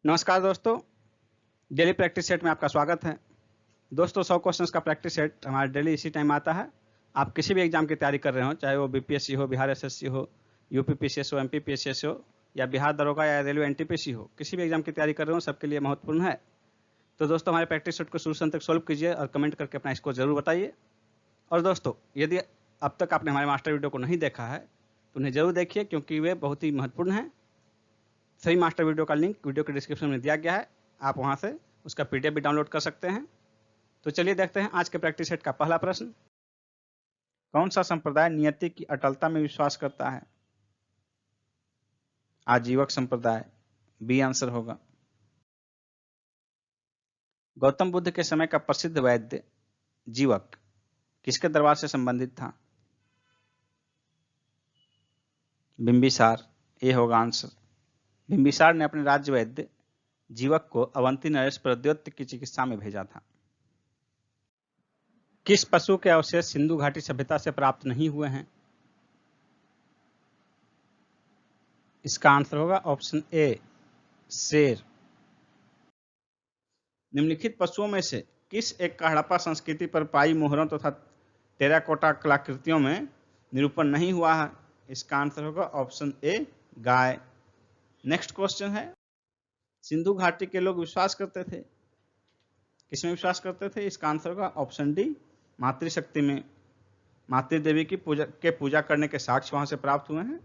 नमस्कार दोस्तों, daily practice set में आपका स्वागत है। दोस्तों 100 क्वेश्चंस का प्रैक्टिस सेट हमारा डेली इसी टाइम आता है। आप किसी भी एग्जाम की तैयारी कर रहे हो, चाहे वो बीपीएससी हो, बिहार एसएससी हो, यूपी पीसीएस हो, एमपी पीसीएस हो या बिहार दरोगा या रेलवे एनटीपीसी हो, किसी भी एग्जाम की तैयारी कर रहे हो, सबके लिए महत्वपूर्ण है। तो दोस्तों हमारे प्रैक्टिस सेट को शुरू से अंत तक सॉल्व कीजिए और कमेंट करके अपना स्कोर जरूर बताइए। और दोस्तों यदि अब तक आपने हमारे मास्टर वीडियो को नहीं देखा है तो उन्हें जरूर देखिए, क्योंकि वे बहुत ही महत्वपूर्ण हैं। सही मास्टर वीडियो का लिंक वीडियो के डिस्क्रिप्शन में दिया गया है, आप वहां से उसका पीडीएफ भी डाउनलोड कर सकते हैं। तो चलिए देखते हैं आज के प्रैक्टिस सेट का पहला प्रश्न। कौन सा संप्रदाय नियति की अटलता में विश्वास करता है? आजीवक संप्रदाय, बी आंसर होगा। गौतम बुद्ध के समय का प्रसिद्ध वैद्य जीवक किसके दरबार से संबंधित था? बिंबिसार, ए होगा आंसर। बिंबिसार ने अपने राज्य वैद्य जीवक को अवंती नरेश पर द्योत्य की चिकित्सा में भेजा था। किस पशु के अवशेष सिंधु घाटी सभ्यता से प्राप्त नहीं हुए हैं? इसका आंसर होगा ऑप्शन ए, शेर। निम्नलिखित पशुओं में से किस एक का हड़प्पा संस्कृति पर पाई मोहरों तथा टेराकोटा कलाकृतियों में निरूपण नहीं हुआ है? इसका आंसर होगा option A, guy. Next question है, सिंधु घाटी के लोग विश्वास करते थे, किसमें विश्वास करते थे? इसका आंसर होगा ऑप्शन डी, मातृशक्ति में। मातृ देवी की पूजा करने के साक्ष्य वहां से प्राप्त हुए हैं।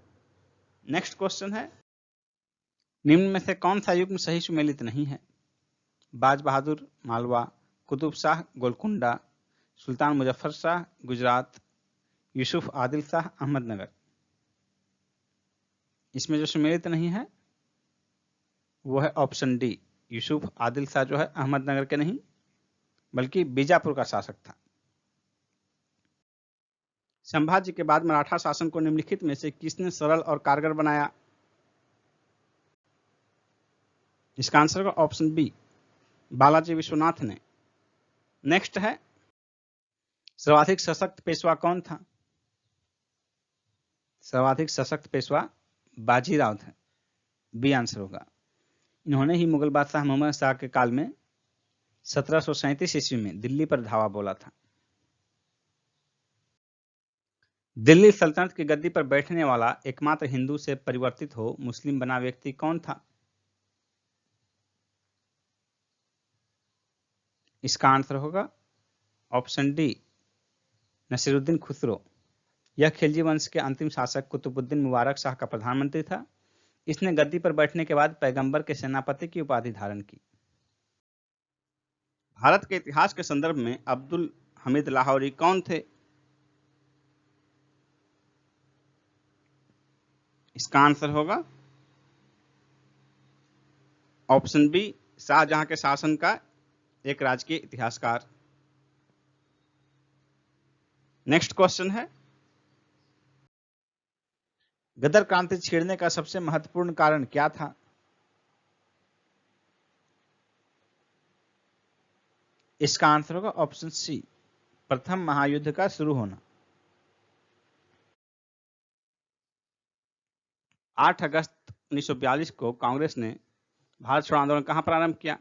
नेक्स्ट क्वेश्चन है, निम्न में से कौन सा युग्म सही सुमेलित नहीं है? बाज बहादुर मालवा, कुतुब शाह गोलकुंडा, सुल्तान मुजफ्फर शाह गुजरात, यूसुफ आदिल शाह अहमदनगर। इसमें जो सुमेलित नहीं है वो है ऑप्शन डी, यूसुफ आदिल शाह जो है अहमदनगर के नहीं बल्कि बीजापुर का शासक था। संभाजी के बाद मराठा शासन को निम्नलिखित में से किसने सरल और कारगर बनाया? इसका आंसर होगा ऑप्शन बी, बालाजी विश्वनाथ ने। नेक्स्ट है, सर्वाधिक सशक्त पेशवा कौन था? सर्वाधिक सशक्त पेशवा बाजीराव थे, बी आंसर होगा। इन्होंने ही मुगल बादशाह मोहम्मद शाह के काल में 1737 ईस्वी में दिल्ली पर धावा बोला था। दिल्ली सल्तनत की गद्दी पर बैठने वाला एकमात्र हिंदू से परिवर्तित हो मुस्लिम बना व्यक्ति कौन था? इसका आंसर होगा ऑप्शन डी, नसीरुद्दीन खुसरो। यह खिलजी वंश के अंतिम शासक कुतुबुद्दीन मुबारक शाह का प्रधानमंत्री था। इसने गद्दी पर बैठने के बाद पैगंबर के सेनापति की उपाधि धारण की। भारत के इतिहास के संदर्भ में अब्दुल हमीद लाहौरी कौन थे? इसका आंसर होगा ऑप्शन बी, शाहजहां के शासन का एक राजकीय इतिहासकार। नेक्स्ट क्वेश्चन है, गदर क्रांति छेड़ने का सबसे महत्वपूर्ण कारण क्या था? इसका आंसर होगा ऑप्शन सी, प्रथम महायुद्ध का शुरू होना। 8 अगस्त 1942 को कांग्रेस ने भारत छोड़ो आंदोलन कहां प्रारंभ किया?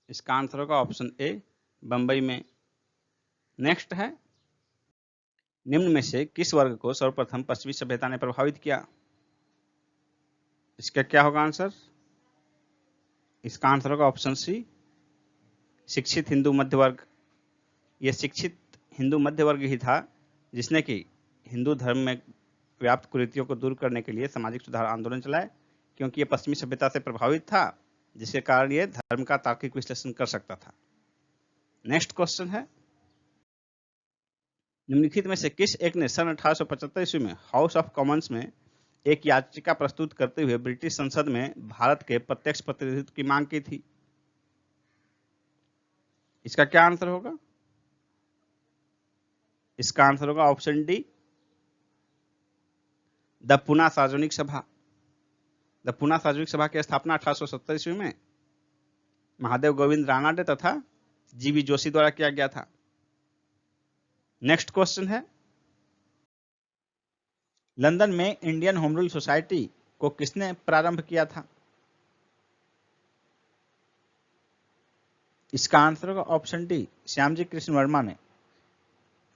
इसका आंसर होगा ऑप्शन ए, बंबई में। नेक्स्ट है, निम्न में से किस वर्ग को सर्वप्रथम पश्चिमी सभ्यता ने प्रभावित किया? इसका क्या होगा आंसर? इसका आंसर होगा ऑप्शन सी, शिक्षित हिंदू मध्य वर्ग। यह शिक्षित हिंदू मध्य वर्ग ही था जिसने कि हिंदू धर्म में व्याप्त कुरीतियों को दूर करने के लिए सामाजिक सुधार आंदोलन चलाए, क्योंकि यह पश्चिमी सभ्यता से प्रभावित था, जिसके कारण यह धर्म का तार्किक विश्लेषण कर सकता था। नेक्स्ट क्वेश्चन है, निम्नलिखित में से किस एक ने सन 1875 ईस्वी में हाउस ऑफ कॉमन्स में एक याचिका प्रस्तुत करते हुए ब्रिटिश संसद में भारत के प्रत्यक्ष प्रतिनिधित्व की मांग की थी? इसका क्या आंसर होगा? इसका आंसर होगा ऑप्शन डी, द पूना सार्वजनिक सभा। द पूना सार्वजनिक सभा की स्थापना 1870 ईस्वी में महादेव गोविंद रानाडे तथा जीवी जोशी द्वारा किया गया था। नेक्स्ट क्वेश्चन है, लंदन में इंडियन होम रूल सोसाइटी को किसने प्रारंभ किया था? इसका आंसर होगा ऑप्शन डी, श्यामजी कृष्ण वर्मा ने।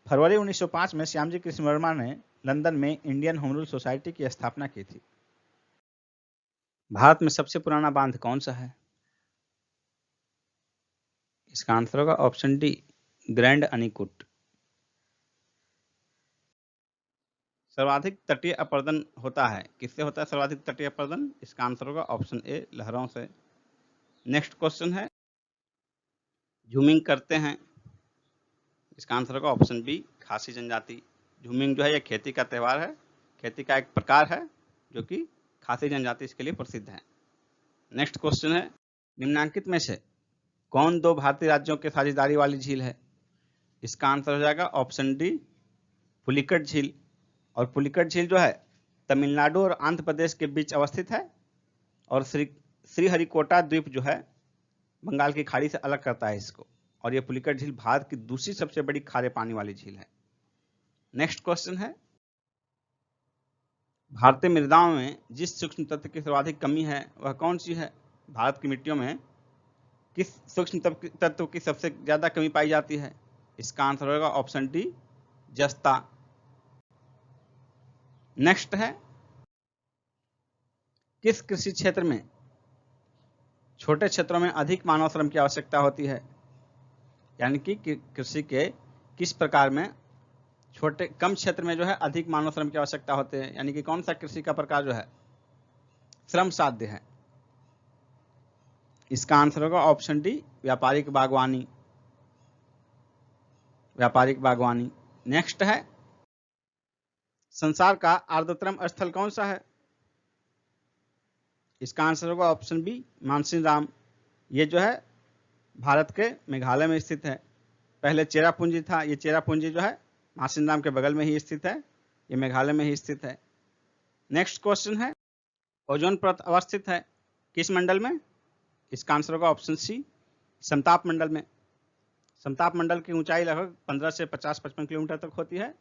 फरवरी 1905 में श्यामजी कृष्ण वर्मा ने लंदन में इंडियन होम रूल सोसाइटी की स्थापना की थी। भारत में सबसे पुराना बांध कौन सा है? इसका आंसर होगा ऑप्शन डी, ग्रैंड अनीकुट। सर्वाधिक तटीय अपरदन होता है, किससे होता है सर्वाधिक तटीय अपरदन? इसका आंसर होगा ऑप्शन ए, लहरों से। नेक्स्ट क्वेश्चन है, झूमिंग करते हैं, इसका आंसर होगा ऑप्शन बी, खासी जनजाति। झूमिंग जो है ये खेती का त्यौहार है, खेती का एक प्रकार है जो कि खासी जनजाति इसके लिए प्रसिद्ध है। नेक्स्ट क्वेश्चन है, निम्नांकित में से कौन दो भारतीय राज्यों के साझेदारी वाली झील है? इसका आंसर हो जाएगा ऑप्शन डी, पुलिकट झील। और पुलिकट झील जो है तमिलनाडु और आंध्र प्रदेश के बीच अवस्थित है, और श्रीहरिकोटा द्वीप जो है बंगाल की खाड़ी से अलग करता है इसको। और यह पुलिकट झील भारत की दूसरी सबसे बड़ी खारे पानी वाली झील है। नेक्स्ट क्वेश्चन है, भारतीय मृदाओं में जिस सूक्ष्म तत्व की सर्वाधिक कमी है वह कौन सी है? भारत की मिट्टियों में किस सूक्ष्म तत्व की सबसे ज्यादा कमी पाई जाती है? इसका आंसर होगा ऑप्शन डी, जस्ता। नेक्स्ट है, किस कृषि क्षेत्र में छोटे क्षेत्रों में अधिक मानव श्रम की आवश्यकता होती है? यानी कि कृषि के किस प्रकार में छोटे कम क्षेत्र में जो है अधिक मानव श्रम की आवश्यकता होती है, यानी कि कौन सा कृषि का प्रकार जो है श्रम साध्य है? इसका आंसर होगा ऑप्शन डी, व्यापारिक बागवानी। व्यापारिक बागवानी। नेक्स्ट है, संसार का आर्द्रतम स्थल कौन सा है? इसका आंसर होगा ऑप्शन बी, मानसिनराम। ये जो है भारत के मेघालय में स्थित है। पहले चेरापूंजी था, ये चेरापूंजी जो है मानसिनराम के बगल में ही स्थित है, ये मेघालय में ही स्थित है। नेक्स्ट क्वेश्चन है, ओजोन परत अवस्थित है किस मंडल में? इसका आंसर होगा ऑप्शन सी, समताप मंडल में। समताप मंडल की ऊंचाई लगभग 15 से 50-55 किलोमीटर तक होती है,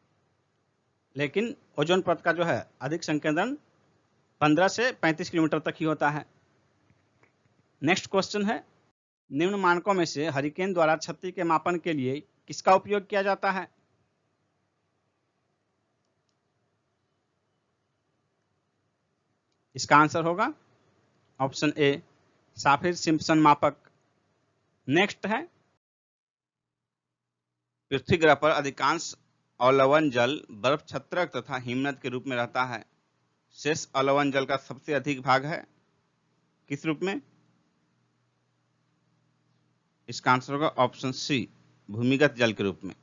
लेकिन ओजोन परत का जो है अधिक संकेंद्रण 15 से 35 किलोमीटर तक ही होता है। नेक्स्ट क्वेश्चन है, निम्न मानकों में से हरिकेन द्वारा क्षति के मापन के लिए किसका उपयोग किया जाता है? इसका आंसर होगा ऑप्शन ए, साफिर सिम्पसन मापक। नेक्स्ट है, पृथ्वी ग्रह पर अधिकांश अवलवन जल बर्फ छत्रक तथा हिमनद के रूप में रहता है। शेष अवलवन जल का सबसे अधिक भाग है किस रूप में? इसका आंसर होगा ऑप्शन सी, भूमिगत जल के रूप में।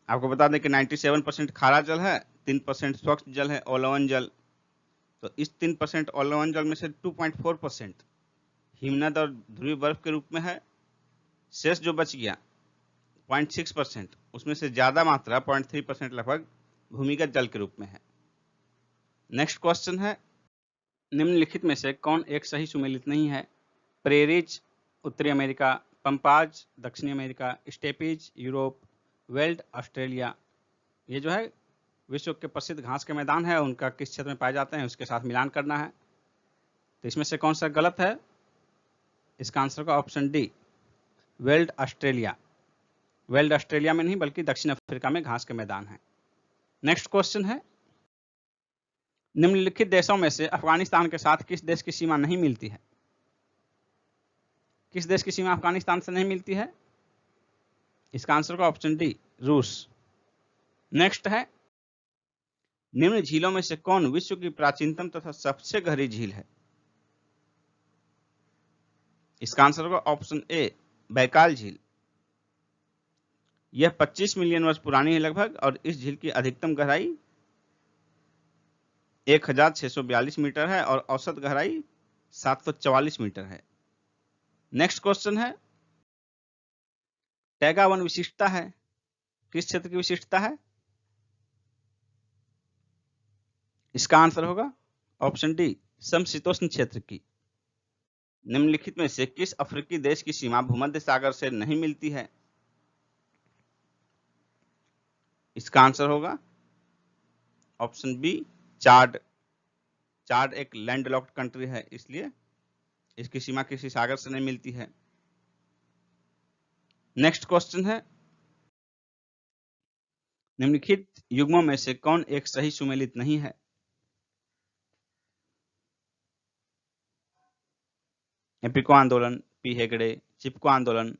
आपको बता दें कि 97% खारा जल है, 3% स्वच्छ जल है अवलवन जल। तो इस 3% अवलवन जल में से 2.4% हिमनद और ध्रुवीय बर्फ के रूप में है। शेष जो बच गया 0.6%, उसमें से ज्यादा मात्रा 0.3% लगभग भूमिगत जल के रूप में है। नेक्स्ट क्वेश्चन है, निम्नलिखित में से कौन एक सही सुमेलित नहीं है? प्रेरीज उत्तरी अमेरिका, पंपाज दक्षिणी America, steppes Europe, veld Australia. ये जो है विश्व के प्रसिद्ध घास के मैदान है, उनका किस क्षेत्र में पाए जाते हैं उसके साथ मिलान करना है। तो इसमें से कौन सा गलत है? इसका आंसर होगा option D, weld Australia. Weld Australia में नहीं बल्कि दक्षिण अफ्रीका में घास के मैदान है। नेक्स्ट क्वेश्चन है, निम्नलिखित देशों में से अफगानिस्तान के साथ किस देश की सीमा नहीं मिलती है? किस देश की सीमा अफगानिस्तान से नहीं मिलती है? इसका आंसर होगा ऑप्शन डी, रूस। नेक्स्ट है, निम्न झीलों में से कौन विश्व की प्राचीनतम तथा सबसे गहरी झील है? इसका आंसर होगा ऑप्शन ए, बैकाल झील। यह 25 मिलियन वर्ष पुरानी है लगभग, और इस झील की अधिकतम गहराई 1642 मीटर है और औसत गहराई 744 मीटर है। नेक्स्ट क्वेश्चन है, टैगा वन विशिष्टता है किस क्षेत्र की विशिष्टता है? इसका आंसर होगा ऑप्शन डी, समशीतोष्ण क्षेत्र की। निम्नलिखित में से किस अफ्रीकी देश की सीमा भूमध्य सागर से नहीं मिलती है? इसका आंसर होगा ऑप्शन बी, चाड। चाड एक लैंडलॉक्ड कंट्री है, इसलिए इसकी सीमा किसी सागर से नहीं मिलती है। नेक्स्ट क्वेश्चन है, निम्नलिखित युग्मों में से कौन एक सही सुमेलित नहीं है? एपिको आंदोलन, पी हेगड़े, चिपको आंदोलन,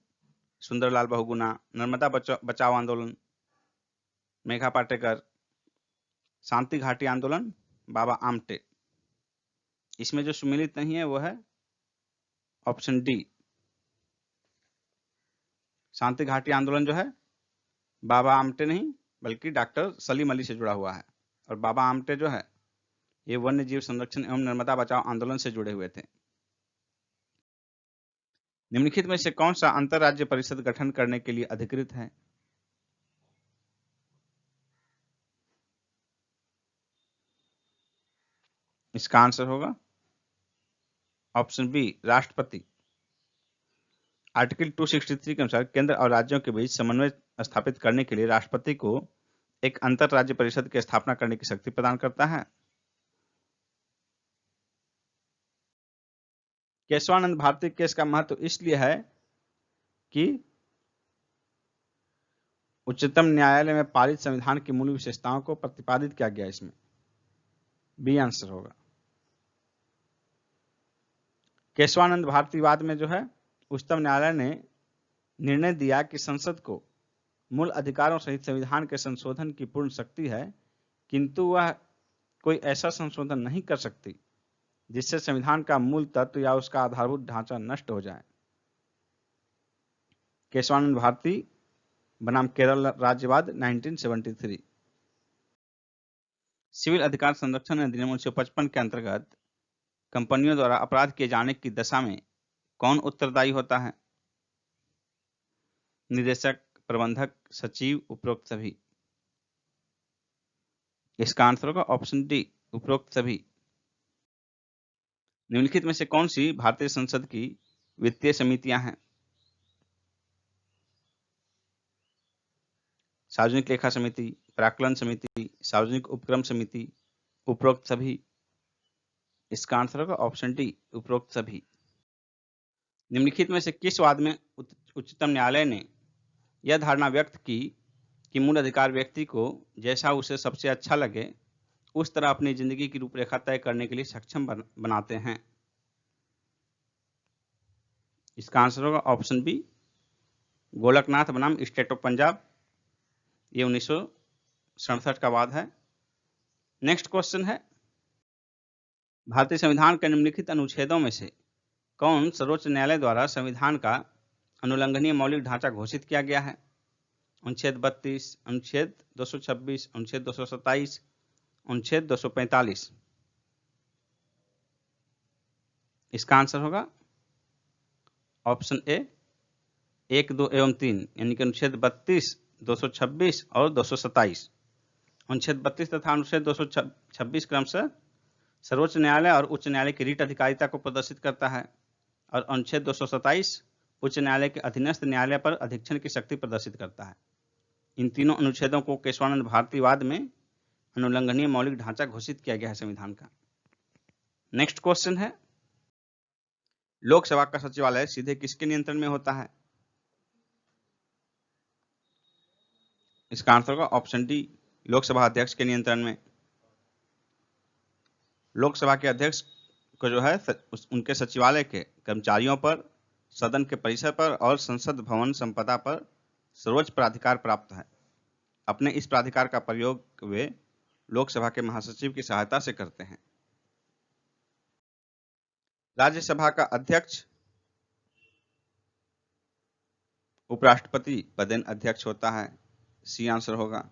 सुंदरलाल बहुगुणा, नर्मदा बचाओ आंदोलन, मेघा पाटेकर, शांति घाटी आंदोलन, बाबा आमटे। इसमें जो सुमेलित नहीं है वो है ऑप्शन डी, शांति घाटी आंदोलन जो है बाबा आमटे नहीं बल्कि डॉक्टर सलीम अली से जुड़ा हुआ है, और बाबा आमटे जो है ये वन्य जीव संरक्षण एवं नर्मदा बचाओ आंदोलन से जुड़े हुए थे। निम्नलिखित में से कौन सा अंतरराज्य परिषद गठन करने के लिए अधिकृत है? इसका आंसर होगा ऑप्शन बी, राष्ट्रपति। आर्टिकल 263 के अनुसार केंद्र और राज्यों के बीच समन्वय स्थापित करने के लिए राष्ट्रपति को एक अंतरराज्य परिषद की स्थापना करने की शक्ति प्रदान करता है। केशवानंद भारती केस का महत्व इसलिए है कि उच्चतम न्यायालय में पारित संविधान की मूल विशेषताओं को प्रतिपादित किया गया। इसमें बी आंसर होगा। केशवानंद भारती वाद में जो है उच्चतम न्यायालय ने निर्णय दिया कि संसद को मूल अधिकारों सहित संविधान के संशोधन की पूर्ण शक्ति है, किंतु वह कोई ऐसा संशोधन नहीं कर सकती जिससे संविधान का मूल तत्व या उसका आधारभूत ढांचा नष्ट हो जाए। केशवानंद भारती बनाम केरल राज्यवाद 1973। सिविल अधिकार संरक्षण अधिनियम 1955 के अंतर्गत कंपनियों द्वारा अपराध किए जाने की दशा में कौन उत्तरदायी होता है? निदेशक, प्रबंधक, सचिव, उपरोक्त सभी। इसका आंसर होगा ऑप्शन डी, उपरोक्त सभी। निम्नलिखित में से कौन सी भारतीय संसद की वित्तीय समितियां हैं? सार्वजनिक लेखा समिति, प्राक्कलन समिति, सार्वजनिक उपक्रम समिति, उपरोक्त सभी। इसका आंसर होगा ऑप्शन डी, उपरोक्त सभी। निम्नलिखित में से किस वाद में उच्चतम न्यायालय ने यह धारणा व्यक्त की कि मूल अधिकार व्यक्ति को जैसा उसे सबसे अच्छा लगे उस तरह अपनी जिंदगी की रूपरेखा तय करने के लिए सक्षम बनाते हैं? इसका आंसर होगा ऑप्शन बी, गोलकनाथ बनाम स्टेट ऑफ पंजाब। ये 1967 का वाद है। नेक्स्ट क्वेश्चन है, भारतीय संविधान के निम्नलिखित अनुच्छेदों में से कौन सर्वोच्च न्यायालय द्वारा संविधान का अनुल्लंघनीय मौलिक ढांचा घोषित किया गया है? अनुच्छेद 32, अनुच्छेद 226, अनुच्छेद 227, अनुच्छेद 245। इसका आंसर होगा ऑप्शन ए, 1, 2 एवं 3, यानी कि अनुच्छेद 32, 226 और 227। अनुच्छेद 32 तथा अनुच्छेद 226 क्रमशः सर्वोच्च न्यायालय और उच्च न्यायालय की रीट अधिकारिता को प्रदर्शित करता है, और अनुच्छेद 227 उच्च न्यायालय के अधीनस्थ न्यायालय पर अधीक्षण की शक्ति प्रदर्शित करता है। इन तीनों अनुच्छेदों को केशवानंद भारती वाद में अनुल्लंघनीय मौलिक ढांचा घोषित किया गया है संविधान का। नेक्स्ट क्वेश्चन है, लोकसभा का सचिवालय सीधे किसके नियंत्रण में होता है? इसका आंसर होगा ऑप्शन डी, लोकसभा अध्यक्ष के नियंत्रण में। लोकसभा के अध्यक्ष को जो है उनके सचिवालय के कर्मचारियों पर, सदन के परिसर पर और संसद भवन संपदा पर सर्वोच्च प्राधिकार प्राप्त है। अपने इस प्राधिकार का प्रयोग वे लोकसभा के महासचिव की सहायता से करते हैं। राज्यसभा का अध्यक्ष उपराष्ट्रपति पदेन अध्यक्ष होता है। सी आंसर होगा।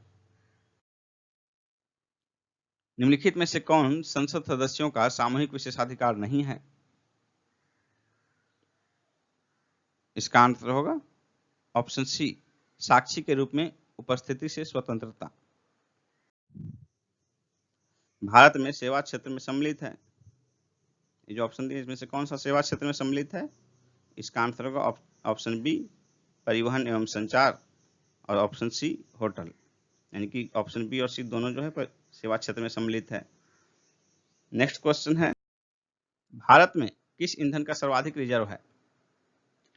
निम्नलिखित में से कौन संसद सदस्यों का सामूहिक विशेषाधिकार नहीं है? इसका आंसर होगा ऑप्शन सी, साक्षी के रूप में उपस्थिति से स्वतंत्रता। भारत में सेवा क्षेत्र में सम्मिलित है। ये जो ऑप्शन दिए इसमें से कौन सा सेवा क्षेत्र में सम्मिलित है? इसका आंसर होगा ऑप्शन बी, परिवहन एवं संचार, और ऑप्शन सी, होटल। यानी कि ऑप्शन बी और सी दोनों जो है सेवा क्षेत्र में सम्मिलित है। नेक्स्ट क्वेश्चन है, भारत में किस ईंधन का सर्वाधिक रिजर्व है?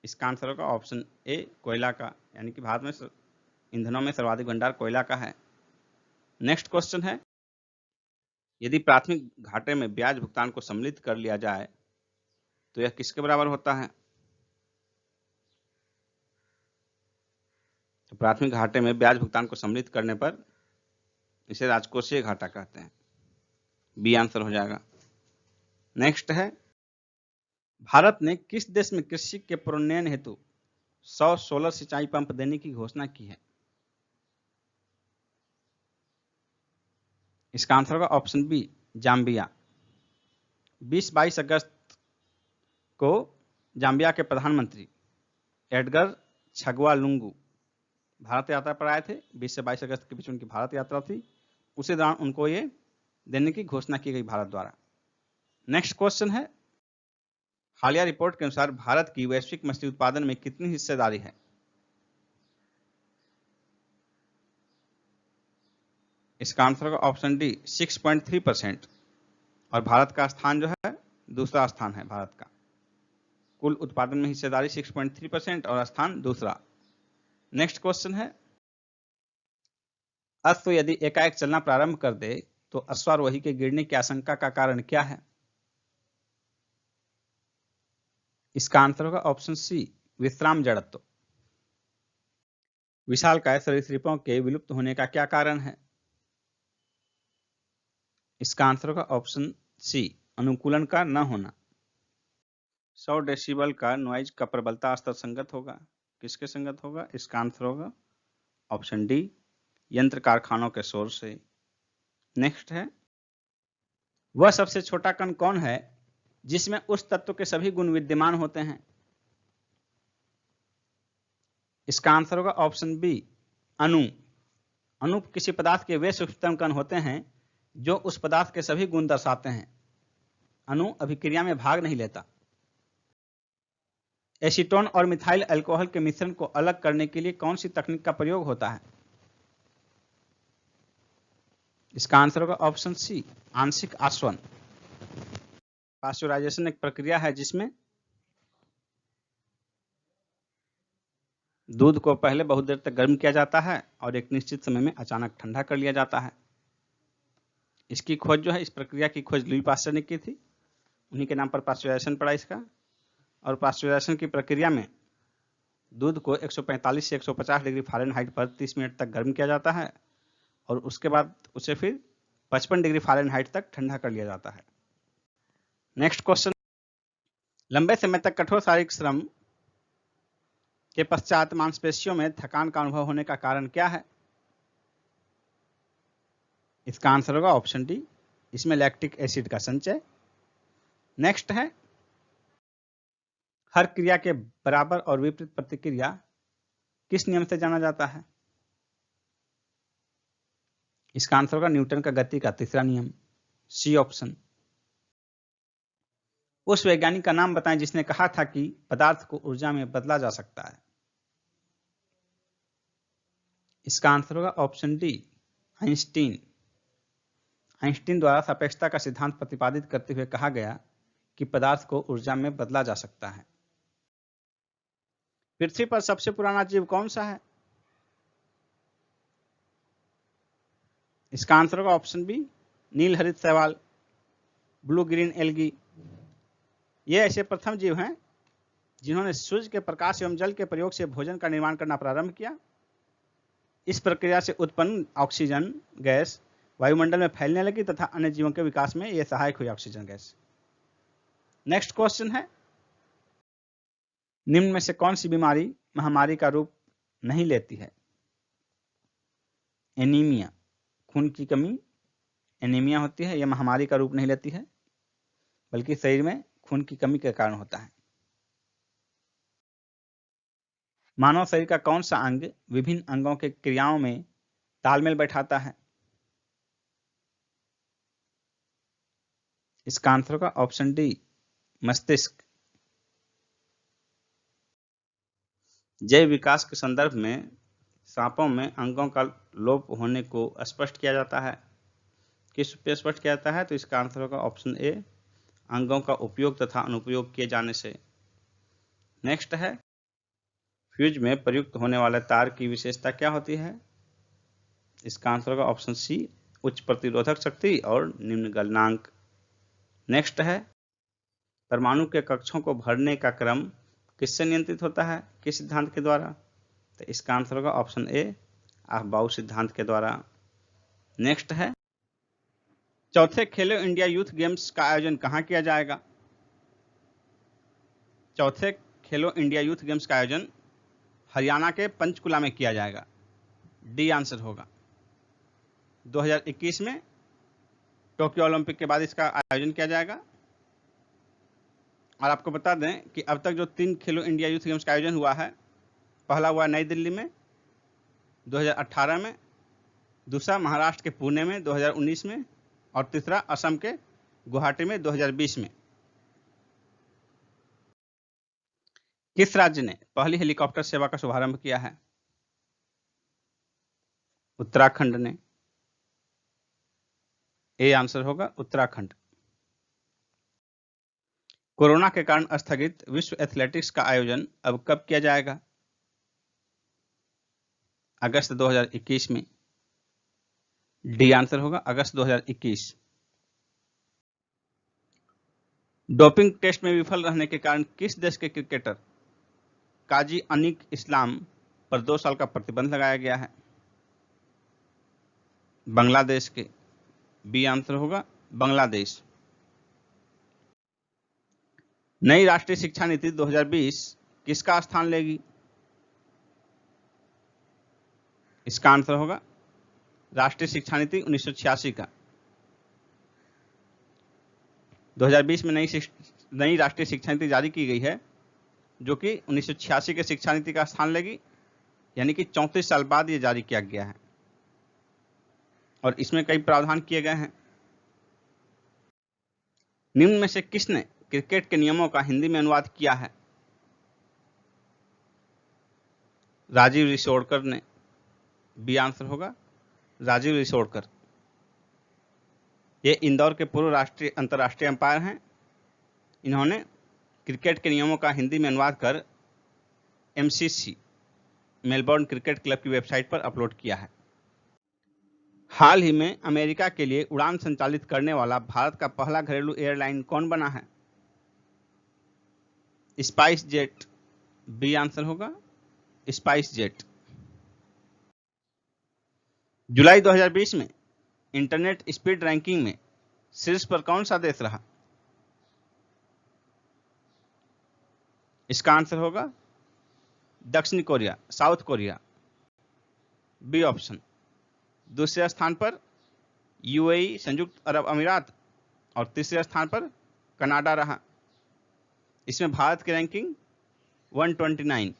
इसका आंसर होगा ऑप्शन ए कोयला का, यानी कि भारत में ईंधनों में सर्वाधिक भंडार कोयला का है। नेक्स्ट क्वेश्चन है, यदि प्राथमिक घाटे में ब्याज भुगतान को सम्मिलित कर लिया जाए तो यह किसके बराबर होता है? तो प्राथमिक घाटे में ब्याज भुगतान को सम्मिलित करने पर इसे राजकोषीय घाटा कहते हैं। बी आंसर हो जाएगा। नेक्स्ट है, भारत ने किस देश में कृषि के प्रोन्नयन हेतु 100 सोलर सिंचाई पंप देने की घोषणा की है? इसका आंसर होगा ऑप्शन बी जाम्बिया। 20-22 अगस्त को जाम्बिया के प्रधानमंत्री एडगर छगवा लुंगू भारत यात्रा पर आए थे। 20 से 22 अगस्त के बीच उनकी भारत यात्रा थी, उसी दौरान उनको ये देने की घोषणा की गई भारत द्वारा। नेक्स्ट क्वेश्चन है, हालिया रिपोर्ट के अनुसार भारत की वैश्विक मछली उत्पादन में कितनी हिस्सेदारी है? इसका आंसर होगा ऑप्शन डी 6.3%। और भारत का स्थान जो है दूसरा स्थान है भारत का। कुल उत्पादन में हिस्सेदारी 6.3% और स्थान दूसरा। नेक्स्ट क्वेश्चन है, अश्व यदि एकाएक चलना प्रारंभ कर दे तो अश्वारोही के गिरने की आशंका का कारण क्या है? इसका आंसर होगा ऑप्शन सी विश्राम जड़त्व। विशालकाय सरीसृपों के विलुप्त होने का क्या कारण है? इसका आंसर होगा ऑप्शन सी अनुकूलन का न होना। 100 डेसिबल का नॉइज का प्रबलता स्तर संगत होगा, किसके संगत होगा? इसका आंसर होगा ऑप्शन डी यंत्र कारखानों के शोर से। नेक्स्ट है, वह सबसे छोटा कण कौन है जिसमें उस तत्व के सभी गुण विद्यमान होते हैं? इसका आंसर होगा ऑप्शन बी अणु। अणु किसी पदार्थ के वे सूक्ष्मतम कण होते हैं जो उस पदार्थ के सभी गुण दर्शाते हैं। अणु अभिक्रिया में भाग नहीं लेता। एसीटोन और मिथाइल अल्कोहल के मिश्रण को अलग करने के लिए कौन सी तकनीक का प्रयोग होता है? इसका आंसर होगा ऑप्शन सी आंशिक आसवन। पास्चुराइजेशन एक प्रक्रिया है जिसमें दूध को पहले बहुत देर तक गर्म किया जाता है और एक निश्चित समय में अचानक ठंडा कर लिया जाता है। इसकी खोज जो है, इस प्रक्रिया की खोज लुई पास्चर ने की थी, उन्हीं के नाम पर पास्चुराइजेशन पड़ा इसका। और पास्चुराइजेशन की प्रक्रिया में दूध को 145 से 150 डिग्री फ़ारेनहाइट पर 30 मिनट तक गर्म किया जाता है और उसके बाद उसे फिर 55 डिग्री फ़ारेनहाइट तक ठंडा कर लिया जाता है। नेक्स्ट क्वेश्चन, लंबे समय तक कठोर शारीरिक श्रम के पश्चात मांसपेशियों में थकान का अनुभव होने का कारण क्या है? इसका आंसर होगा ऑप्शन डी इसमें लैक्टिक एसिड का संचय। नेक्स्ट है, हर क्रिया के बराबर और विपरीत प्रतिक्रिया किस नियम से जाना जाता है? इसका आंसर होगा न्यूटन का गति का तीसरा नियम, सी ऑप्शन। उस वैज्ञानिक का नाम बताएं जिसने कहा था कि पदार्थ को ऊर्जा में बदला जा सकता है। इसका आंसर होगा ऑप्शन डी आइंस्टीन। आइंस्टीन द्वारा सापेक्षता का सिद्धांत प्रतिपादित करते हुए कहा गया कि पदार्थ को ऊर्जा में बदला जा सकता है। पृथ्वी पर सबसे पुराना जीव कौन सा है? इसका आंसर होगा ऑप्शन बी नील हरित शैवाल, ब्लू ग्रीन एल्गी। ये ऐसे प्रथम जीव हैं जिन्होंने सूर्य के प्रकाश एवं जल के प्रयोग से भोजन का निर्माण करना प्रारंभ किया। इस प्रक्रिया से उत्पन्न ऑक्सीजन गैस वायुमंडल में फैलने लगी तथा अन्य जीवों के विकास में यह सहायक हुई ऑक्सीजन गैस। नेक्स्ट क्वेश्चन है, निम्न में से कौन सी बीमारी महामारी का रूप नहीं लेती है? एनीमिया, खून की कमी एनीमिया होती है, यह महामारी का रूप नहीं लेती है बल्कि शरीर में खून की कमी के कारण होता है। मानव शरीर का कौन सा अंग विभिन्न अंगों के क्रियाओं में तालमेल बैठाता है? इसका आंसर होगा ऑप्शन डी मस्तिष्क। जैव विकास के संदर्भ में सांपों में अंगों का लोप होने को स्पष्ट किया जाता है। किस पे स्पष्ट किया जाता है? तो इसका आंसर होगा ऑप्शन ए अंगों का उपयोग तथा अनुपयोग किए जाने से। नेक्स्ट है, फ्यूज में प्रयुक्त होने वाले तार की विशेषता क्या होती है? इसका आंसर होगा ऑप्शन सी, उच्च प्रतिरोधक शक्ति और निम्न गलनांक। नेक्स्ट है, परमाणु के कक्षों को भरने का क्रम किससे नियंत्रित होता है, किस सिद्धांत के द्वारा? तो इसका आंसर होगा ऑप्शन ए, अफबाउ सिद्धांत के द्वारा। नेक्स्ट है, चौथे खेलो इंडिया यूथ गेम्स का आयोजन कहां किया जाएगा? चौथे खेलो इंडिया यूथ गेम्स का आयोजन हरियाणा के पंचकुला में किया जाएगा। डी आंसर होगा। 2021 में टोक्यो ओलंपिक के बाद इसका आयोजन किया जाएगा। और आपको बता दें कि अब तक जो 3 खेलो इंडिया यूथ गेम्स का आयोजन हुआ है, पहला हुआ नई दिल्ली में 2018 में, दूसरा महाराष्ट्र के पुणे में 2019 में, और तीसरा असम के गुवाहाटी में 2020 में। किस राज्य ने पहली हेलीकॉप्टर सेवा का शुभारंभ किया है? उत्तराखंड ने। ए आंसर होगा उत्तराखंड। कोरोना के कारण स्थगित विश्व एथलेटिक्स का आयोजन अब कब किया जाएगा? अगस्त 2021 में। डी आंसर होगा अगस्त 2021। डोपिंग टेस्ट में विफल रहने के कारण किस देश के क्रिकेटर काजी अनीक इस्लाम पर 2 साल का प्रतिबंध लगाया गया है? बांग्लादेश के। बी आंसर होगा बांग्लादेश। नई राष्ट्रीय शिक्षा नीति 2020 किसका स्थान लेगी? इसका आंसर होगा राष्ट्रीय शिक्षा नीति 1986 का। 2020 में नई राष्ट्रीय शिक्षा नीति जारी की गई है, जो कि 1986 के शिक्षा नीति का स्थान लेगी, यानी कि 34 साल बाद ये जारी किया गया है। और इसमें कई प्रावधान किए गए हैं। निम्न में से किसने क्रिकेट के नियमों का हिंदी में अनुवाद किया है? राजीव रिसोडकर ने। बी आंसर होगा राजीव रिसोडकर। ये इंदौर के पूर्व अंतर्राष्ट्रीय अंपायर हैं। इन्होंने क्रिकेट के नियमों का हिंदी में अनुवाद कर MCC मेलबोर्न क्रिकेट क्लब की वेबसाइट पर अपलोड किया है। हाल ही में अमेरिका के लिए उड़ान संचालित करने वाला भारत का पहला घरेलू एयरलाइन कौन बना है? Spice jet. बी आंसर होगा स्पाइस जेट। जुलाई 2020 में इंटरनेट स्पीड रैंकिंग में शीर्ष पर कौन सा देश रहा? इसका आंसर होगा दक्षिण Korea, South Korea. B option. दूसरे स्थान पर UAE, संयुक्त अरब अमीरात, और तीसरे स्थान पर कनाडा रहा। इसमें भारत की रैंकिंग 129।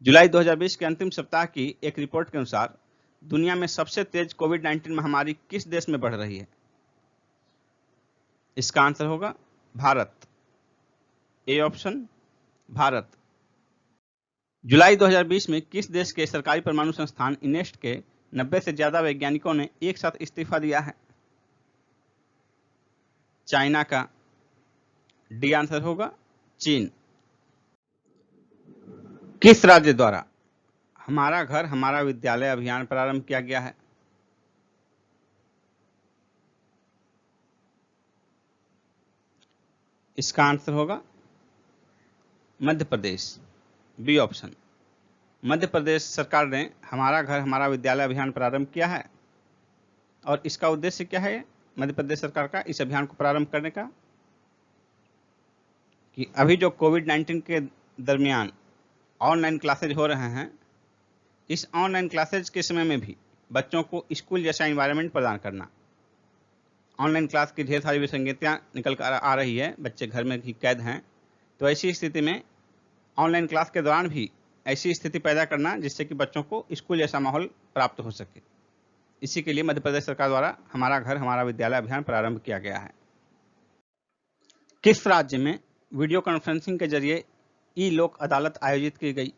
जुलाई 2020 के अंतिम सप्ताह की एक रिपोर्ट के अनुसार दुनिया में सबसे तेज कोविड-19 महामारी किस देश में बढ़ रही है? इसका आंसर होगा भारत। A option Bharat. जुलाई 2020 में किस देश के सरकारी परमाणु संस्थान इनेस्ट के 90 से ज्यादा वैज्ञानिकों ने एक साथ इस्तीफा दिया है? चाइना का। डी आंसर होगा चीन। किस राज्य द्वारा हमारा घर हमारा विद्यालय अभियान प्रारंभ किया गया है? इसका आंसर होगा मध्य प्रदेश। B option. मध्य प्रदेश सरकार ने हमारा घर हमारा विद्यालय अभियान प्रारंभ किया है। और इसका उद्देश्य क्या है मध्य प्रदेश सरकार का इस अभियान को प्रारंभ करने का? कि अभी जो कोविड-19 के दरमियान ऑनलाइन क्लासेज हो रहे हैं, इस ऑनलाइन क्लासेज के समय में भी बच्चों को स्कूल जैसा एनवायरनमेंट प्रदान करना। ऑनलाइन क्लास की ढेर सारी विसंगतियां निकल कर आ रही है, बच्चे घर में ही कैद हैं। तो ऐसी स्थिति में ऑनलाइन क्लास के दौरान भी ऐसी स्थिति पैदा करना जिससे कि बच्चों को स्कूल जैसा माहौल प्राप्त हो सके, इसी के लिए मध्य प्रदेश सरकार द्वारा हमारा घर हमारा विद्यालय अभियान प्रारंभ किया गया है। किस राज्य में वीडियो कॉन्फ्रेंसिंग के जरिए ई लोक अदालत आयोजित की गई?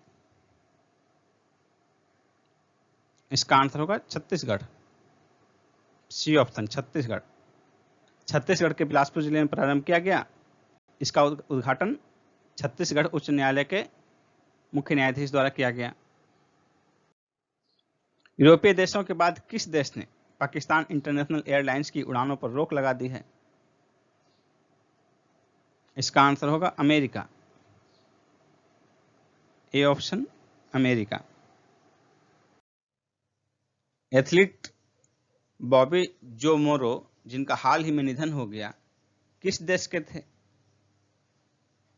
इसका आंसर होगा छत्तीसगढ़। C option Chhattisgarh. छत्तीसगढ़ के बिलासपुर जिले में प्रारंभ किया गया। इसका उद्घाटन छत्तीसगढ़ उच्च न्यायालय के मुख्य न्यायाधीश द्वारा किया गया। यूरोपीय देशों के बाद किस देश ने पाकिस्तान इंटरनेशनल एयरलाइंस की उड़ानों पर रोक लगा दी है? इसका आंसर होगा America, A option America. Athlete Bobby जो मोरो, जिनका हाल ही में निधन हो गया, किस देश के थे?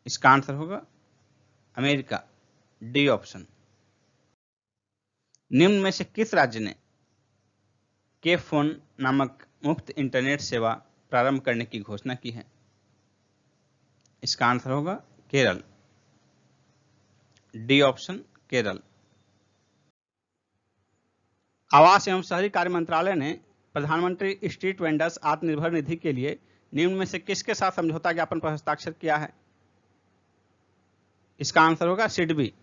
इसका आंसर होगा अमेरिका, डी ऑप्शन। निम्न में से किस राज्य ने के फोन नामक मुफ्त इंटरनेट सेवा प्रारंभ करने की घोषणा की है? इसका आंसर होगा केरल, डी ऑप्शन केरल। आवास एवं शहरी कार्य मंत्रालय ने प्रधानमंत्री स्ट्रीट वेंडर्स आत्मनिर्भर निधि के लिए निम्न में से किसके साथ समझौता ज्ञापन पर हस्ताक्षर किया है? इसका आंसर होगा सिडबी,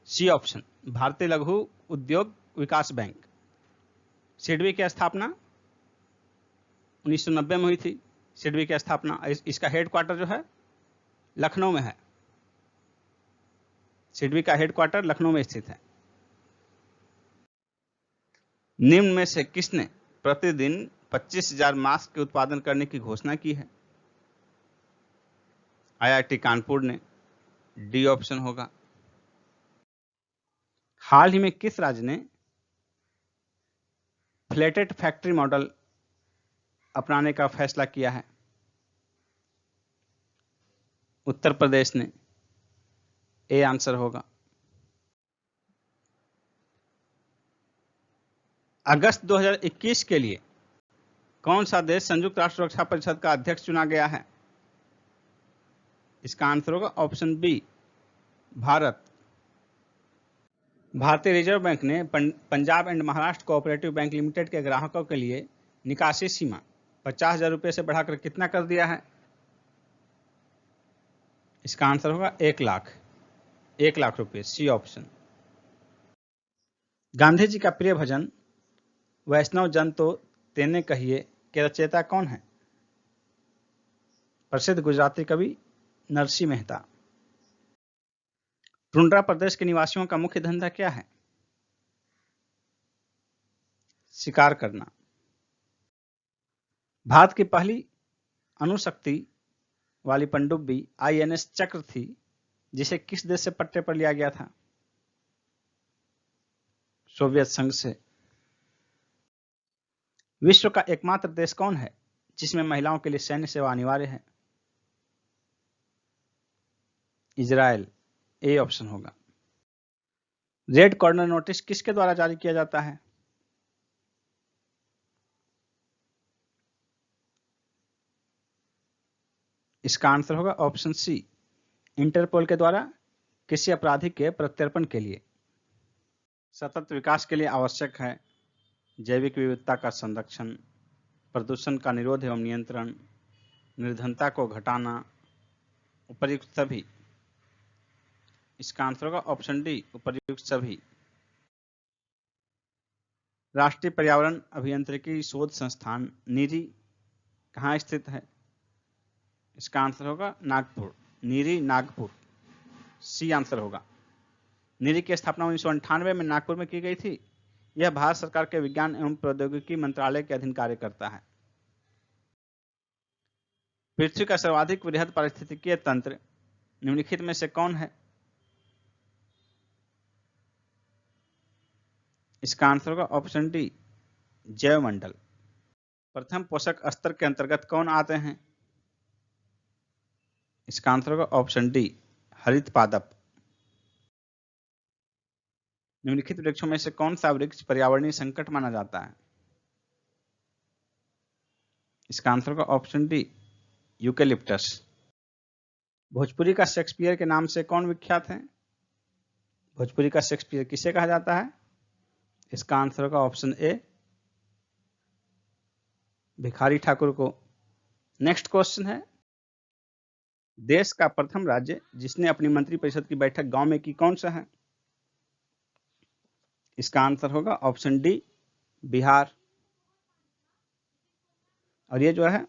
सी ऑप्शन, भारतीय लघु उद्योग विकास बैंक। सिडबी की स्थापना 1990 में हुई थी। सिडबी की स्थापना, इसका हेडक्वार्टर जो है लखनऊ में है। सिडबी का हेडक्वार्टर लखनऊ में स्थित है। निम्न में से किसने प्रतिदिन 25,000 मास्क के उत्पादन करने की घोषणा की है? आईआईटी कानपुर ने, डी ऑप्शन होगा। हाल ही में किस राज्य ने फ्लैटेड फैक्ट्री मॉडल अपनाने का फैसला किया है? उत्तर प्रदेश ने, ए आंसर होगा। अगस्त 2021 के लिए कौन सा देश संयुक्त राष्ट्र सुरक्षा परिषद का अध्यक्ष चुना गया है? इसका आंसर होगा ऑप्शन बी, भारत। भारतीय रिजर्व बैंक ने Punjab and Maharashtra cooperative bank limited के ग्राहकों के लिए निकासी सीमा 50,000 रुपये से बढ़ाकर कितना कर दिया है? इसका आंसर होगा 1 लाख रुपये, सी ऑप्शन। गांधी जी का प्रिय भजन वैष्णव जन तो तेने कहिए के रचयिता कौन है? प्रसिद्ध गुजराती कवि नरसिंह मेहता। टुंड्रा प्रदेश के निवासियों का मुख्य धंधा क्या है? शिकार करना। भारत की पहली अणुशक्ति वाली पनडुब्बी INS चक्र थी, जिसे किस देश से पट्टे पर लिया गया था? सोवियत संघ से। विश्व का एकमात्र देश कौन है जिसमें महिलाओं के लिए सैन्य सेवा अनिवार्य है? इजराइल, ए ऑप्शन होगा। रेड कॉर्नर नोटिस किसके द्वारा जारी किया जाता है? इसका आंसर होगा ऑप्शन सी, इंटरपोल के द्वारा किसी अपराधी के प्रत्यर्पण के लिए। सतत विकास के लिए आवश्यक है जैविक विविधता का संरक्षण, प्रदूषण का निरोध एवं नियंत्रण, निर्धनता को घटाना, उपर्युक्त सभी। इसका आंसर होगा ऑप्शन डी, उपर्युक्त सभी। राष्ट्रीय पर्यावरण अभियांत्रिकी शोध संस्थान नीरी कहाँ स्थित है? इसका आंसर होगा नागपुर, नीरी नागपुर, सी आंसर होगा। नीरी की स्थापना 1998 में नागपुर में की गई थी। यह भारत सरकार के विज्ञान एवं प्रौद्योगिकी मंत्रालय के अधीन कार्य करता है। पृथ्वी का सर्वाधिक वृहद पारिस्थितिकीय तंत्र निम्नलिखित में से कौन है? इसका आंसर होगा ऑप्शन डी, जैवमंडल। प्रथम पोषक स्तर के अंतर्गत कौन आते हैं? इसका आंसर होगा ऑप्शन डी, हरित पादप। निम्नलिखित वृक्षों में से कौन सा वृक्ष पर्यावरणीय संकट माना जाता है? इसका आंसर होगा ऑप्शन डी, यूकेलिप्टस। भोजपुरी का शेक्सपियर के नाम से कौन विख्यात है? भोजपुरी का शेक्सपियर किसे कहा जाता है? इसका आंसर होगा ऑप्शन ए, भिखारी ठाकुर को। नेक्स्ट क्वेश्चन है, देश का प्रथम राज्य जिसने अपनी मंत्रिपरिषद की बैठक गांव में की कौन सा है? इसका आंसर होगा ऑप्शन डी, बिहार। और ये जो है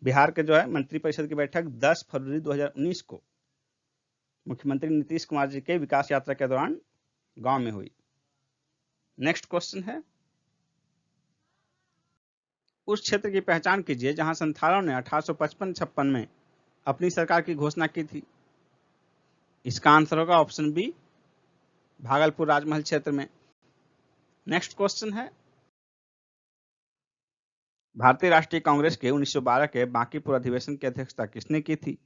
बिहार के जो है मंत्रिपरिषद की बैठक 10 फरवरी 2019 को मुख्यमंत्री नीतीश कुमार जी के विकास यात्रा के दौरान गांव में हुई। नेक्स्ट क्वेश्चन है, उस क्षेत्र की पहचान कीजिए जहां संथालों ने 1855-56 में अपनी सरकार की घोषणा की थी। इसका आंसर होगा ऑप्शन बी, भागलपुर राजमहल क्षेत्र में। नेक्स्ट क्वेश्चन है, भारतीय राष्ट्रीय कांग्रेस के 1912 के बांकीपुर अधिवेशन की अध्यक्षता किसने की थी?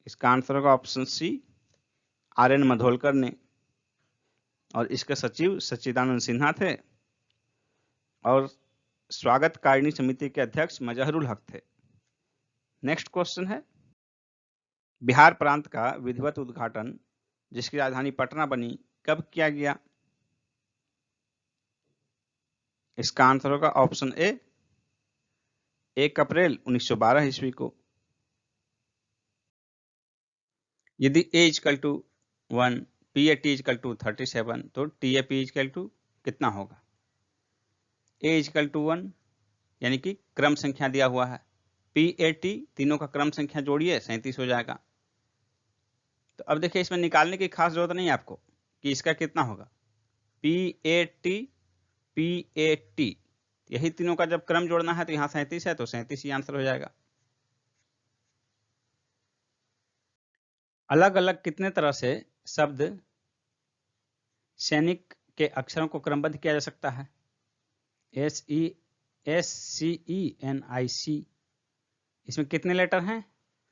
इसका आंसर होगा ऑप्शन सी, आर.एन. मधोलकर ने, और इसके सचिव सच्चिदानंद सिन्हा थे और स्वागत कारिणी समिति के अध्यक्ष मजहरुल हक थे। नेक्स्ट क्वेश्चन है, बिहार प्रांत का विधिवत उद्घाटन जिसकी राजधानी पटना बनी कब किया गया? इसका आंसर होगा ऑप्शन ए, 1 अप्रैल 1912 ईस्वी को। यदि a = 1, PAT = 37 तो TAP = कितना होगा? a = 1 यानी कि क्रम संख्या दिया हुआ है, PAT तीनों का क्रम संख्या जोड़िए 37 हो जाएगा। तो अब देखिए इसमें निकालने की खास जरूरत नहीं है आपको कि इसका कितना होगा। PAT यही तीनों का जब क्रम जोड़ना है तो यहाँ 37 है तो 37 ही आंसर हो जाएगा। अलग अलग कितने तरह से शब्द सैनिक के अक्षरों को क्रमबद्ध किया जा सकता है? SCENIC, इसमें कितने लेटर हैं?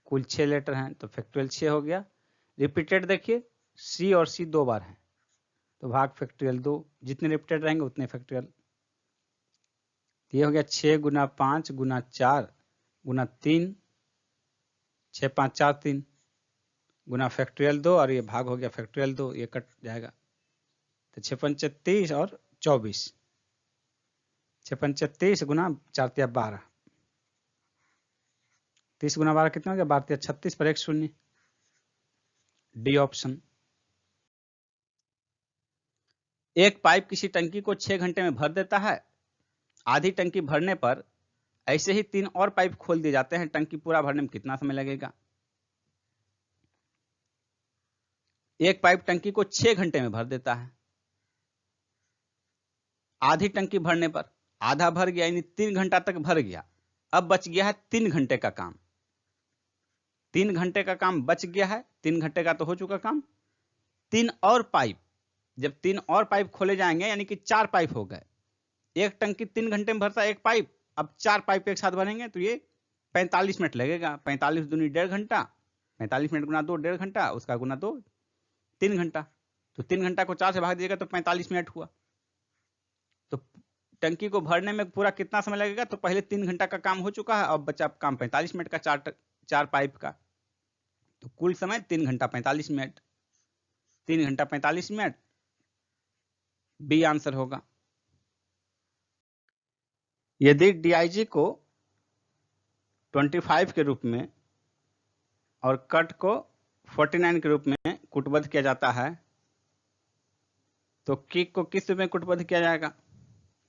कुल 6 लेटर हैं, तो फैक्टोरियल 6 हो गया। रिपीटेड देखिए, C और C 2 बार हैं तो भाग फैक्टोरियल 2, जितने रिपीटेड रहेंगे उतने फैक्टोरियल। ये हो गया 6 × 5 × 4 × 3, 6 5 4 3 गुना फैक्टोरियल 2 और ये भाग हो गया फैक्टोरियल 2, ये कट जाएगा तो 6 5 30 और 24, 6 5 30 गुना 4 3 12, 30 गुना 12 कितना हो गया? 12 3 36 पर 1 0, डी ऑप्शन। एक पाइप किसी टंकी को 6 घंटे में भर देता है। आधी टंकी भरने पर ऐसे ही 3 और पाइप खोल दिए जाते हैं, टंकी पूरा भरने में कितना समय लगेगा? एक पाइप टंकी को 6 घंटे में भर देता है। आधी टंकी भरने पर, आधा भर गया यानी 3 घंटा तक भर गया, अब बच गया है 3 घंटे का काम। 3 घंटे का काम बच गया है, 3 घंटे का तो हो चुका काम। 3 और पाइप, जब 3 और पाइप खोले जाएंगे यानी कि 4 पाइप हो गए। एक टंकी 3 घंटे में भरता है एक पाइप, अब 4 पाइप एक साथ भरेंगे तो ये 45 मिनट लगेगा। 45 दूनी 1.5 घंटा, 45 मिनट गुना 2 1.5 घंटा, उसका गुना 2 3 घंटा, तो 3 घंटा को 4 से भाग दीजिएगा तो 45 मिनट हुआ। तो टंकी को भरने में पूरा कितना समय लगेगा? तो पहले 3 घंटा का काम हो चुका है, अब बचा काम 45 मिनट का 4 पाइप का, तो कुल समय 3 घंटा 45 मिनट, 3 घंटा 45 मिनट, बी आंसर होगा। यदि DIG को 25 के रूप में और कट को 49 के रूप में कूटबद्ध किया जाता है तो किक को किस रूप में कूटबद्ध किया जाएगा?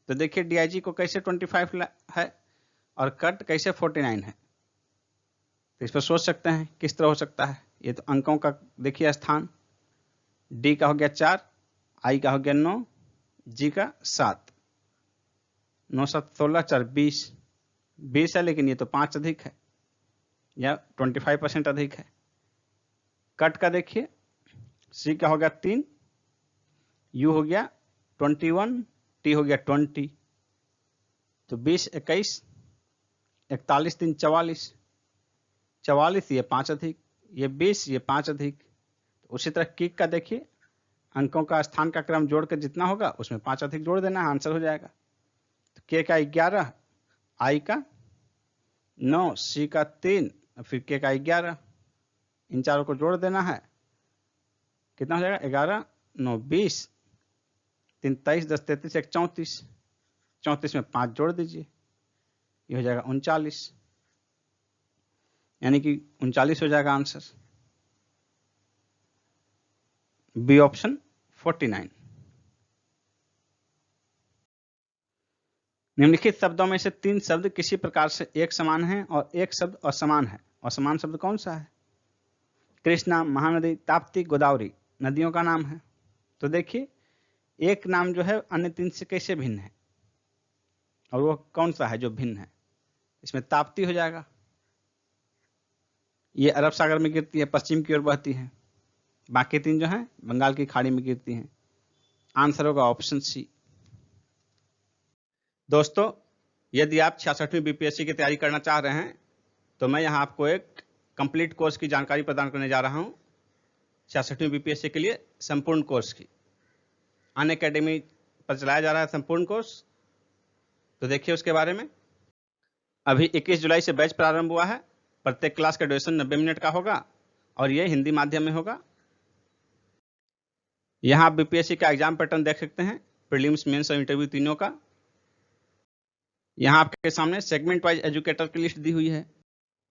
तो देखिए DIG को कैसे 25 है और कट कैसे 49 है, तो इस पर सोच सकते हैं किस तरह हो सकता है। ये तो अंकों का देखिए स्थान, D का हो गया 4, I का हो गया 9, G का 7, 9 7 16 4 20 है, लेकिन ये तो 5 अधिक है या 25% अधिक है। कट का देखिए, C का हो गया 3, U हो गया 21, T हो गया 20, तो 20 21 41 3 44, 44 ये 5 अधिक, ये 20 ये 5 अधिक। तो उसी तरह किक का देखिए, अंकों का स्थान का क्रम जोड़ कर जितना होगा उसमें 5 अधिक जोड़ देना है, आंसर हो जाएगा। तो K का 11, I का 9, C का 3, फिर K का 11, इन चारों को जोड़ देना है, कितना हो जाएगा? 11 9 20, 3 23 10 33 1 34, 34 में 5 जोड़ दीजिए, ये हो जाएगा 39, यानी कि 39 हो जाएगा आंसर, बी ऑप्शन 49। निम्नलिखित शब्दों में से 3 शब्द किसी प्रकार से एक समान हैं और एक शब्द असमान है। असमान शब्द कौन सा है? कृष्णा, महानदी, ताप्ती, गोदावरी नदियों का नाम है। तो देखिए एक नाम जो है अन्य 3 से कैसे भिन्न है, और वो कौन सा है जो भिन्न है? इसमें ताप्ती हो जाएगा, ये अरब सागर में गिरती है, पश्चिम की ओर बहती है। बाकी 3 जो है बंगाल की खाड़ी में गिरती हैं। आंसर होगा ऑप्शन सी। दोस्तों, यदि आप 66वीं बीपीएससी की तैयारी करना चाह रहे हैं तो मैं यहाँ आपको एक कंप्लीट कोर्स की जानकारी प्रदान करने जा रहा हूँ। 66वीं बीपीएससी के लिए संपूर्ण कोर्स की अनअकैडमी पर चलाया जा रहा है संपूर्ण कोर्स। तो देखिए उसके बारे में। अभी 21 जुलाई से बैच प्रारंभ हुआ है। प्रत्येक क्लास का ड्यूरेशन 90 मिनट का होगा और ये हिंदी माध्यम में होगा। यहाँ आप बीपीएससी का एग्जाम पैटर्न देख सकते हैं, प्रीलिम्स, मेंस और इंटरव्यू तीनों का। यहाँ आपके सामने सेगमेंट वाइज एजुकेटर की लिस्ट दी हुई है।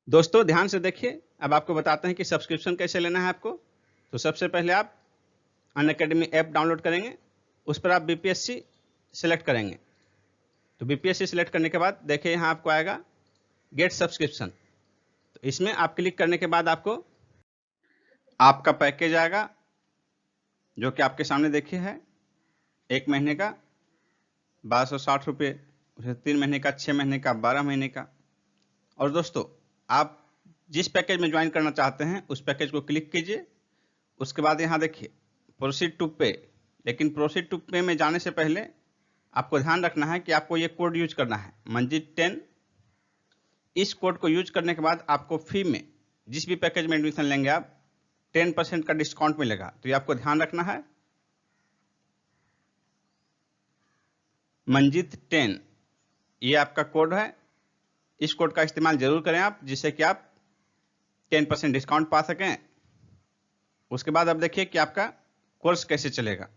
दोस्तों ध्यान से देखिए, अब आपको बताते हैं कि सब्सक्रिप्शन कैसे लेना है आपको। तो सबसे पहले आप अनअकैडमी ऐप डाउनलोड करेंगे, उस पर आप बीपीएससी सिलेक्ट करेंगे। तो बीपीएससी सिलेक्ट करने के बाद देखिए यहाँ आपको आएगा गेट सब्सक्रिप्शन। तो इसमें आप क्लिक करने के बाद आपको आपका पैकेज आएगा, जो कि आपके सामने देखिए है 1 महीने का 1260 रुपये, 3 महीने का, 6 महीने का, 12 महीने का। और दोस्तों आप जिस पैकेज में ज्वाइन करना चाहते हैं उस पैकेज को क्लिक कीजिए। उसके बाद यहाँ देखिए प्रोसीड टू पे। लेकिन प्रोसीड टू पे में जाने से पहले आपको ध्यान रखना है कि आपको ये कोड यूज करना है, मंजित 10। इस कोड को यूज करने के बाद आपको फी में जिस भी पैकेज में एडमिशन लेंगे आप 10% का डिस्काउंट मिलेगा। तो ये आपको ध्यान रखना है, मंजित 10 ये आपका कोड है। इस कोड का इस्तेमाल जरूर करें आप, जिससे कि आप 10% डिस्काउंट पा सकें। उसके बाद अब देखिए कि आपका कोर्स कैसे चलेगा।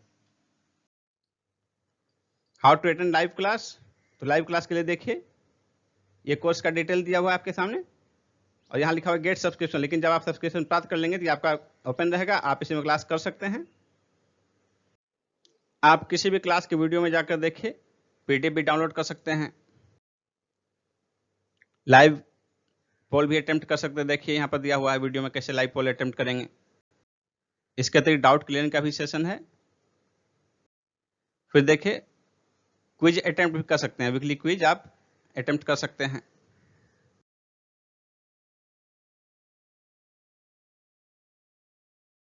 How to attend live class. तो लाइव क्लास के लिए देखिए ये कोर्स का डिटेल दिया हुआ है आपके सामने और यहाँ लिखा हुआ है गेट सब्सक्रिप्शन। लेकिन जब आप सब्सक्रिप्शन प्राप्त कर लेंगे तो ये आपका ओपन रहेगा, आप इसी में क्लास कर सकते हैं। आप किसी भी क्लास की वीडियो में जाकर देखिए, पीडीएफ भी डाउनलोड कर सकते हैं, लाइव पोल भी अटेम्प्ट कर सकते हैं। देखिए यहाँ पर दिया हुआ है वीडियो में कैसे लाइव पोल अटेम्प्ट करेंगे। इसके अतिरिक्त डाउट क्लियरिंग का भी सेशन है। फिर देखिए क्विज अटेम्प्ट भी कर सकते हैं, वीकली क्विज आप अटेम्प्ट कर सकते हैं।